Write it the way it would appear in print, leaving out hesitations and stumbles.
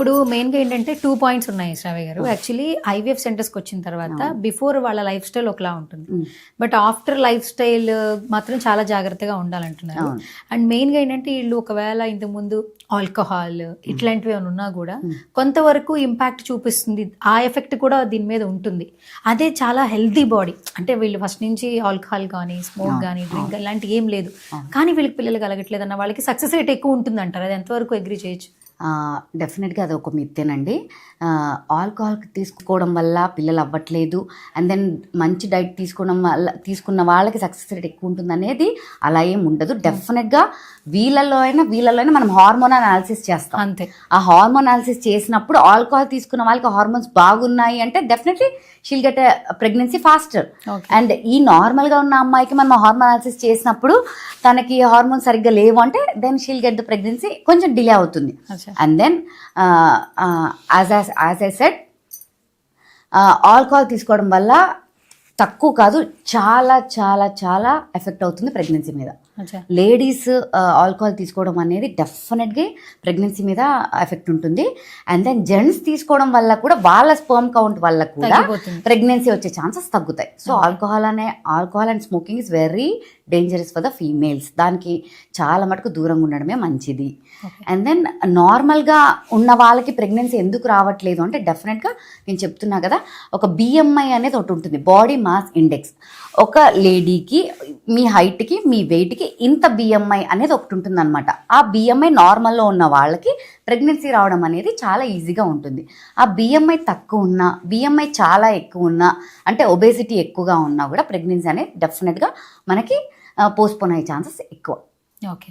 ఇప్పుడు మెయిన్గా ఏంటంటే 2 పాయింట్స్ ఉన్నాయి శ్రావ్య గారు. యాక్చువల్లీ ఐవీఎఫ్ సెంటర్స్కి వచ్చిన తర్వాత బిఫోర్ వాళ్ళ లైఫ్ స్టైల్ ఒకలా ఉంటుంది, బట్ ఆఫ్టర్ లైఫ్ స్టైల్ మాత్రం చాలా జాగ్రత్తగా ఉండాలంటున్నారు. అండ్ మెయిన్గా ఏంటంటే వీళ్ళు ఒకవేళ ఇంతకుముందు ఆల్కహాల్ ఇట్లాంటివి ఏమైనా ఉన్నా కూడా కొంతవరకు ఇంపాక్ట్ చూపిస్తుంది, ఆ ఎఫెక్ట్ కూడా దీని మీద ఉంటుంది. అదే చాలా హెల్తీ బాడీ, అంటే వీళ్ళు ఫస్ట్ నుంచి ఆల్కహాల్ కానీ స్మోక్ కానీ డ్రింక్ ఇలాంటివి ఏం లేదు, కానీ వీళ్ళకి పిల్లలు కలగట్లేదు అన్న వాళ్ళకి సక్సెస్ రేట్ ఎక్కువ ఉంటుంది అంటారు. అది ఎంతవరకు అగ్రీ చేయొచ్చు? డెఫినెట్గా అది ఒక మిత్తేనండి. ఆల్కహాల్ తీసుకోవడం వల్ల పిల్లలు అవ్వట్లేదు, అండ్ దెన్ మంచి డైట్ తీసుకున్న వాళ్ళకి సక్సెస్ రేట్ ఎక్కువ ఉంటుంది అనేది అలా ఏం ఉండదు. డెఫినెట్గా వీళ్ళలో అయినా మనం హార్మోన్ అనాలిసిస్ చేస్తాం. అంతే, ఆ హార్మోన్ అనాలిసిస్ చేసినప్పుడు ఆల్కహాల్ తీసుకున్న వాళ్ళకి హార్మోన్స్ బాగున్నాయి అంటే definitely she'll get pregnancy faster. And ఈ నార్మల్గా ఉన్న అమ్మాయికి మనం హార్మోన్ అనాలిసిస్ చేసినప్పుడు తనకి హార్మోన్స్ సరిగ్గా లేవు అంటే then she'll get the pregnancy కొంచెం డిలే అవుతుంది. And then as I said, alcohol తీసుకోవడం వల్ల తక్కువ కాదు, చాలా చాలా చాలా ఎఫెక్ట్ అవుతుంది ప్రెగ్నెన్సీ మీద. లేడీస్ ఆల్కహాల్ తీసుకోవడం అనేది డెఫినెట్గా ప్రెగ్నెన్సీ మీద ఎఫెక్ట్ ఉంటుంది. అండ్ దెన్ జెంట్స్ తీసుకోవడం వల్ల కూడా వాళ్ళ స్పర్మ్ కౌంట్ వల్ల కూడా ప్రెగ్నెన్సీ వచ్చే ఛాన్సెస్ తగ్గుతాయి. So alcohol and smoking is very dangerous for the females. దానికి చాలా మటుకు దూరంగా ఉండడమే మంచిది. అండ్ దెన్ నార్మల్గా ఉన్న వాళ్ళకి ప్రెగ్నెన్సీ ఎందుకు రావట్లేదు అంటే డెఫినెట్గా నేను చెప్తున్నా కదా, ఒక బిఎంఐ అనేది ఒకటి ఉంటుంది, బాడీ మాస్ ఇండెక్స్. ఒక లేడీకి మీ హైట్కి మీ వెయిట్కి ఇంత బిఎంఐ అనేది ఒకటి ఉంటుంది అనమాట. ఆ బిఎంఐ నార్మల్లో ఉన్న వాళ్ళకి ప్రెగ్నెన్సీ రావడం అనేది చాలా ఈజీగా ఉంటుంది. ఆ బిఎంఐ తక్కువ ఉన్నా, బిఎంఐ చాలా ఎక్కువ ఉన్నా, అంటే ఒబేసిటీ ఎక్కువగా ఉన్నా కూడా ప్రెగ్నెన్సీ అనేది డెఫినెట్గా మనకి పోస్ట్పోన్ అయ్యే ఛాన్సెస్ ఎక్కువ. ఓకే.